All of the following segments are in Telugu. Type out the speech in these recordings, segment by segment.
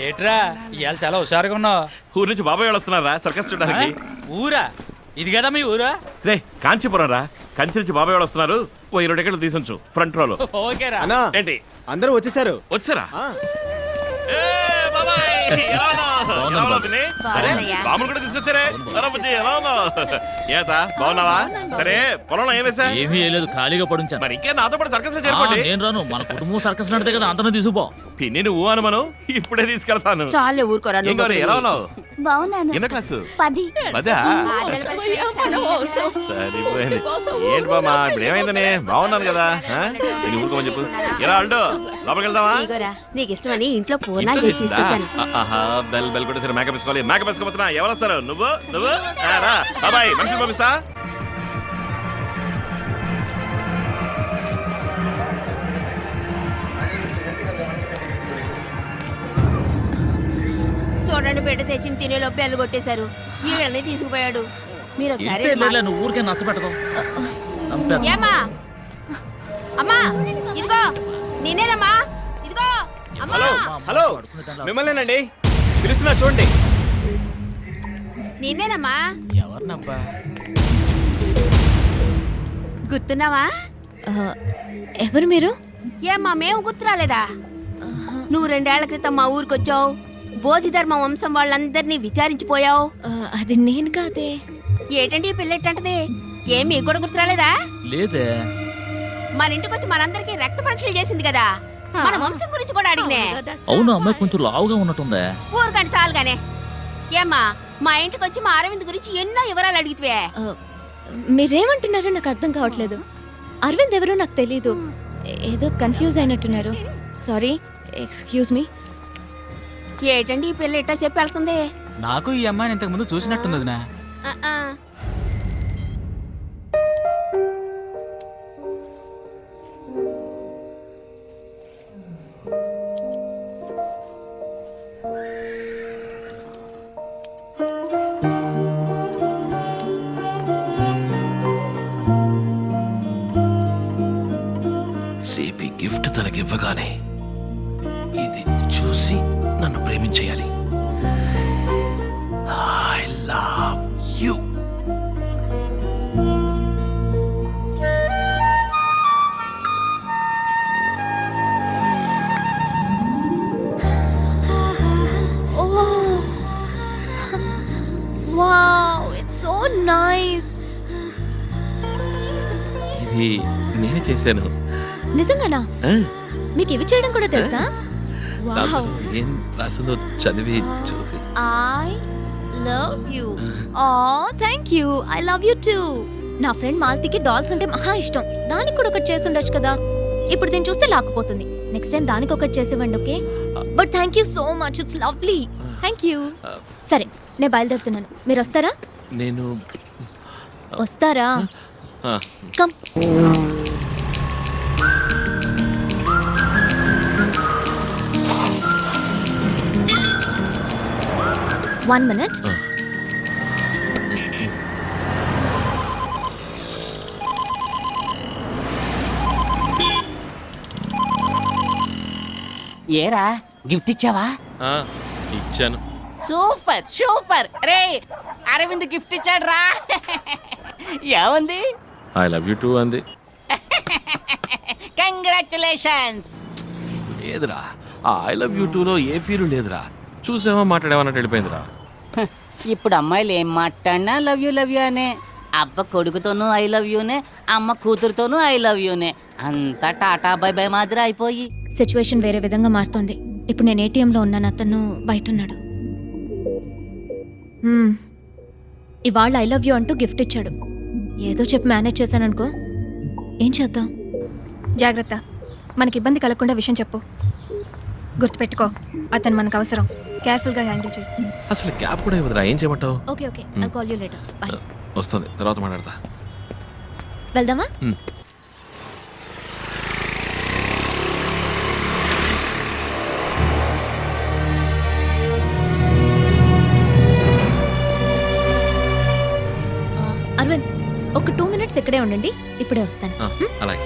ఏట్రా ఇవాళ చాలా హుషారుగా ఉన్నావు. ఊరు నుంచి బాబాయ్ వాళ్ళు వస్తున్నారా సర్కస్ చూడడానికి? ఊరా? ఇది కదా మీ ఊరా? రే కాంచీపురం రా, కంచి నుంచి బాబాయ్ వాళ్ళు వస్తున్నారు. ఓ 20 టికెట్లు తీసొచ్చు ఫ్రంట్ రోలో. ఓకేరా. ఏంటి అందరూ వచ్చేసారు. వచ్చారా? బాములు కూడా తీసుకొచ్చారే. ఎలా ఉన్నావు? ఏతా బాగున్నావా? సరే పొలంలో ఏం వేసా? ఏమీ లేదు, ఖాళీగా పడుంచాను. మరి ఇంకే నాతో పాటు సర్కస్ లో చేరుకోండి. నేను రాను, మన కుటుంబం సర్కస్ నడితే కదా, అంతనే తీసుకుపో. పిన్ని నువ్వు అను మనం ఇప్పుడే తీసుకెళ్తాను. చాలే ఊరుకోరా. ఏం గౌరీ, ఎలా ఉన్నావు? బాగున్నాను. ఎన్న క్లాసు? 10. పదా? సరిపోయింది. ఏంటి బామా ఇప్పుడు ఏమైందని? బాగున్నాను కదా. నేను ఊరుకోమని చెప్పు. ఎలా అల్డు లోపలికి వెళ్దామా? నీకు ఇష్టమని ఇంట్లో పూర్ణాలు చేసి తీసుకొచ్చాను. బెల్ బెల్ కూడా సరే. మేకప్ వేసుకోవాలి. మేకప్ వేసుకోబోతున్నా. ఎవరు వస్తారు? నువ్వు నువ్వు రా బాబాయ్, మనుషులు పంపిస్తా. చూడండి, బిడ్డ తెచ్చిన తినేలోపు బెల్లు కొట్టేశారు. వీళ్ళని తీసుకుపోయాడు. మీరు ఒకసారి నువ్వు ఊరికే నష్టపెట్టదు. ఏమా అమ్మా, ఇదిగో నేనేనమ్మా. ఇదిగో అమ్మా. హలో మిమ్మల్నేనండి, పిలుస్తున్నా చూడండి. నేనేనమ్మా. ఎవరినబ్బా? గుర్తున్నావా? ఎవరు మీరు? ఏమ్మా మేము గుర్తు రాలేదా? నువ్వు 2 ఏళ్ల క్రితం మా ఊరికొచ్చావు. బోధిధర్మ వంశం వాళ్ళందరినీ విచారించిపోయావు. అది నేను కాదే. ఏటండి ఈ పిల్లెట్టంటది? ఏం మీకు కూడా గుర్తు రాలేదా? లేదే. మన ఇంటికి వచ్చి మనందరికి రక్త పరీక్షలు చేసింది కదా. మన వంశం గురించి కూడా అడిగినే. అవును, అమ్మాయి కొంచెం లావుగా ఉన్నట్టుందే. ఊరుకండి చాలుగానే. ఏమ్మా మా ఇంటికి వచ్చి మా అరవింద్ గురించి ఎన్నో వివరాలు అడిగితే మీరేమంటున్నారో నాకు అర్థం కావట్లేదు. అరవింద్ ఎవరో నాకు తెలీదు. ఏదో కన్ఫ్యూజ్ అయినట్టున్నారు. Sorry, excuse me. ఏటండి ఈ పిల్ల ఇట్టా చెప్పి వెళ్తుంది? నాకు ఈ అమ్మాయిని ఇంతకు ముందు చూసినట్టుంది వదినా. రేపు గిఫ్ట్ తనకి ఇవ్వగానే ఇది చూసి నన్ను ప్రేమించేయాలి. I love you. Wow, it's so nice. ఇది నేనే చేశాను. నిజంగానా? మీకు ఇవి చేయడం కూడా తెలుసా? వావ్. ఏం రాసిందో చదివి చూసి. I love you. Oh, thank you. I love you too. నా ఫ్రెండ్ మాల్తీకి డాల్స్ అంటే మహా ఇష్టం. దానికి కూడా ఒకటి చేసి ఉండొచ్చు కదా. ఇప్పుడు దీన్ని చూస్తే లాక్కుపోతుంది. నెక్స్ట్ టైం దానికి ఒకటి చేసేవ్వండి, okay? But thank you so much, it's lovely. Thank you. సరే, నేను బయలుదేరుతున్నాను. మీరు వస్తారా? నేను వస్తారా? కమ్. One minute. ఏరా గిఫ్ట్ ఇచ్చావా? ఇచ్చాను. Super super. రే అరవింద్ గిఫ్ట్ ఇచ్చాడు రా. ఏముంది? ఐ లవ్ యూ టూ అంది. కంగ్రాచులేషన్స్. లేదురా, ఐ లవ్ యూ టూలో ఏ ఫీలు లేదురా. చూసావా మాట్లాడేవన్నట్టు వెళ్ళిపోయిందిరా. ఇప్పుడు అమ్మాయిలు ఏం మాట్లాడినా లవ్ యూ అనే. అబ్బ కొడుకుతోనూ ఐ లవ్ యూనే, అమ్మ కూతురుతోనూ ఐ లవ్ యూనే. అంతా టాటా బై బై మాదిరి అయిపోయి సిచ్యువేషన్ వేరే విధంగా మారుతోంది. ఇప్పుడు నేను ఏటీఎంలో ఉన్నాను, అతను బయట ఉన్నాడు. ఇవాళ ఐ లవ్ యూ అంటూ గిఫ్ట్ ఇచ్చాడు. ఏదో చెప్పి మేనేజ్ చేశాను అనుకో. ఏం చేద్దాం? జాగ్రత్త, మనకి ఇబ్బంది కలగకుండా విషయం చెప్పు. గుర్తుపెట్టుకో, అతను మనకు అవసరం. కేర్ఫుల్గా హ్యాండిల్ చేయి. అసలు క్యాబ్ కూడా ఇవ్వదురా, ఏం చేయమంటావు? Okay okay, I'll call you later. By. వస్తుంది, తర్వాత మాట్లాడతా. వెళ్దామా? అరవింద్, ఒక 2 minutes ఇక్కడే ఉండండి, ఇప్పుడే వస్తాను. అలాగే.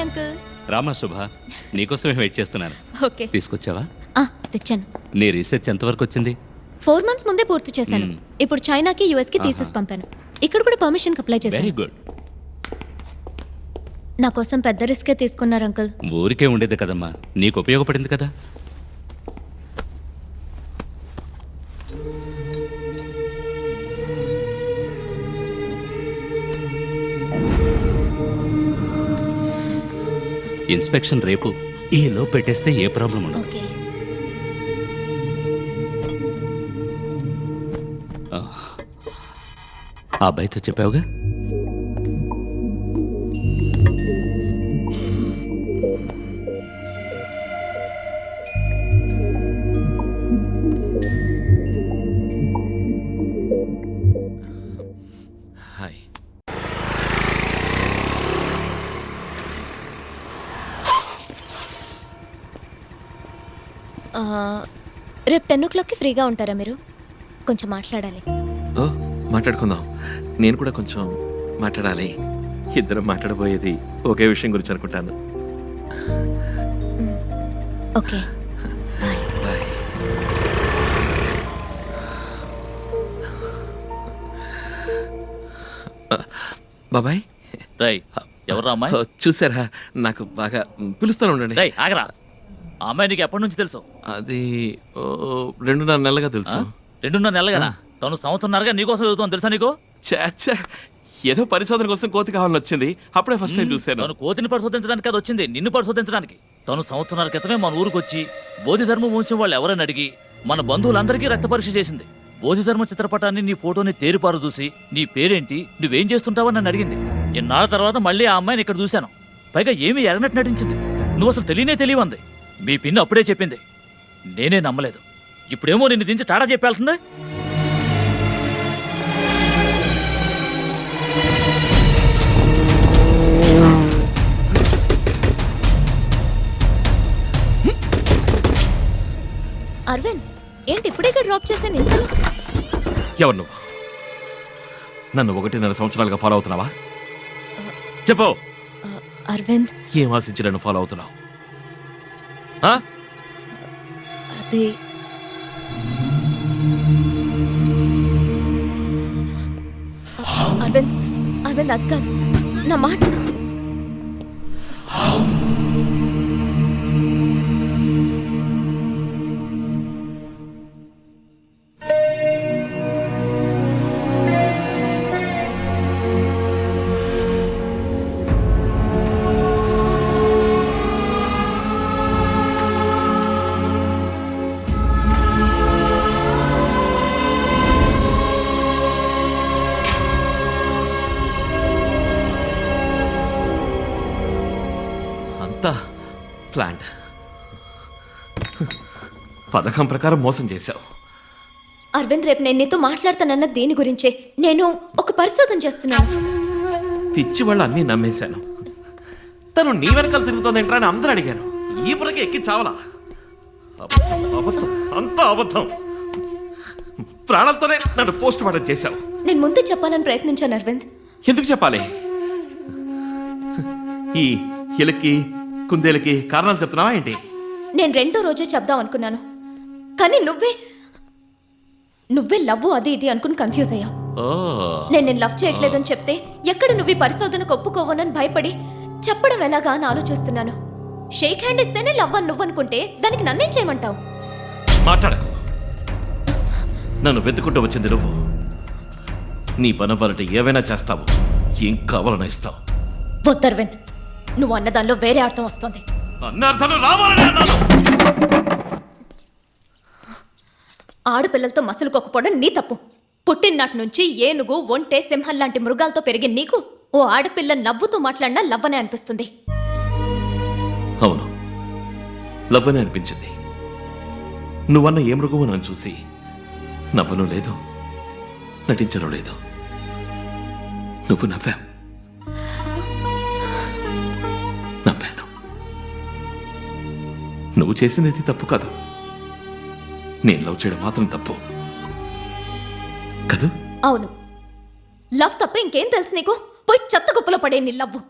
అంకుల్. రామా శుభ, నీకోసమే వెయిట్ చేస్తున్నాను. ఓకే. తీసుకొచ్చావా? తెచ్చాను. నీ రీసెర్చ్ ఎంతవరకు వచ్చింది? 4 months ముందే పూర్తి చేశాను. ఇప్పుడు చైనాకి యుఎస్కి థీసిస్ పంపాను. ఇక్కడ కూడా పర్మిషన్ అప్లై వెరీ చేశాను. గుడ్. నా కోసం పెద్ద రిస్కే తీసుకున్నారు అంకుల్. ఊరికే ఉండేది కదమ్మా, నీకు ఉపయోగపడింది కదా. ఇన్స్పెక్షన్ రేపు. ఈ లో పెట్టేస్తే ఏ ప్రాబ్లం ఉండదు. ఓకే. ఆ అబ్బాయితో చెప్పావుగా? హాయ్. రేపు 10 o'clockకి ఫ్రీగా ఉంటారా మీరు? కొంచెం మాట్లాడాలి. ఓ, మాట్లాడుకుందాం. నేను కూడా కొంచెం మాట్లాడాలి. ఇద్దరం మాట్లాడబోయేది ఒకే విషయం గురించి అనుకుంటాను. ఓకే. బాయ్. బాబాయ్. రై ఎవరు అమ్మాయి? చూసారా, నాకు బాగా పిలుస్తాను ఉండండి. రై ఆగరా. ఆ అమ్మాయి నీకు ఎప్పటి నుంచి తెలుసు? అది 2.5 నెలలుగా తెలుసు. 2.5 నెలలుగా? తను సంవత్సరంన్నరగా నీకోసం చదువుతాను తెలుసా నీకు? చాచా, ఏదో పరిశోధన కోసం కోతి కావాలని వచ్చింది. అప్పుడే ఫస్ట్ టైం చూశాను. తను కోతిని పరిశోధించడానికి అది వచ్చింది, నిన్ను పరిశోధించడానికి. తను సంవత్సరాల క్రితమే మన ఊరికి వచ్చి బోధిధర్మ వంశం వాళ్ళు ఎవరైనా అడిగి మన బంధువులందరికీ రక్త పరీక్ష చేసింది. బోధిధర్మ చిత్రపటాన్ని, నీ ఫోటోని తేరిపారు చూసి నీ పేరేంటి, నువ్వేం చేస్తుంటావని నన్ను అడిగింది. ఇన్నాళ్ళ తర్వాత మళ్ళీ ఆ అమ్మాయిని ఇక్కడ చూశాను. పైగా ఏమీ ఎరగనట్టు నటించింది. నువ్వు అసలు తెలియవంది. మీ పిన్ని అప్పుడే చెప్పింది. నేనే నమ్మలేదు. ఇప్పుడేమో నిన్ను దించి టాటా చెప్పాల్సిందే. అరవింద్, ఏంటి ఇప్పుడే డ్రాప్ చేశాను? ఎవరు నువ్వు? నన్ను 1.5 సంవత్సరాలుగా ఫాలో అవుతున్నావా? చెప్పు. అరవింద్, ఏం ఆశించి నన్ను ఫాలో అవుతున్నావు? అది అరవింద్ అది కాదు, నా మాట. ప్లాన్ పథకం ప్రకారం మోసం చేశావు. అరవింద్, రేపు నేను నీతో మాట్లాడతానన్న దేని గురించే. నేను ఒక పరిశోధన చేస్తున్నాను. పిచ్చి వాళ్ళు అన్నీ నమ్మేశాను. తను నీ వెనకాల తిరుగుతోందేంట్రా అని అందరూ అడిగారు. ఈ పురకి ఎక్కి చావలా. అబద్ధం, అంతా అబద్ధం. ప్రాణాలతోనే నన్ను పోస్ట్ మార్టం చేశావు. నేను ముందే చెప్పాలని ప్రయత్నించాను అరవింద్. ఎందుకు చెప్పాలి? ఈ ఎలకి కుందేలకి కారణాలు చెప్తున్నావా ఏంటి? నేను 2వ రోజే చెప్దాం అనుకున్నాను, కానీ నువ్వే లవ్ అది ఇది అనుకుని కన్ఫ్యూజ్ అయ్యావు. నేను లవ్ చేయట్లేదని చెప్తే ఎక్కడ నువ్వు ఈ పరిశోధనకు ఒప్పుకోవనని భయపడి చెప్పడం ఎలాగా అని ఆలోచిస్తున్నాను. షేక్ హ్యాండ్ ఇస్తేనే లవ్ అని నువ్వు అనుకుంటే దానికి నన్నేం చేయమంటావు? మాట్లాడకు. నన్ను వెతుకుంటూ వచ్చింది నువ్వు. నీ పనవ్వాలంటే ఏవైనా చేస్తావు, ఏం కావాలన్నా ఇస్తావు. వద్దర్వింద్, నువ్వు అన్నదానిలో వేరే అర్థం వస్తుంది. అర్థాలు రావాలని అన్నాను. ఆడపిల్లలతో మసులుకోకపోవడం నీ తప్పు. పుట్టిననాటి నుంచి ఏనుగు, ఒంటె, సింహం లాంటి మృగాలతో పెరిగి నీకు ఓ ఆడపిల్ల నవ్వుతూ మాట్లాడినా లవ్వనే అనిపిస్తుంది. అవును, లవ్వనే అనిపించింది. నువ్వన్న ఏ మృగమో నన్ను చూసి నవ్వను లేదు, నటించడం లేదు. నువ్వు నవ్వావు, నవ్వాను. నువ్వు చేసినది తప్పు కాదు, నేను లవ్ చేయడం మాత్రం తప్పు కాదు. అవును, లవ్ తప్ప ఇంకేం తెలుసు నీకు? పోయి చెత్త కుప్పలో పడే నీ లవ్వు.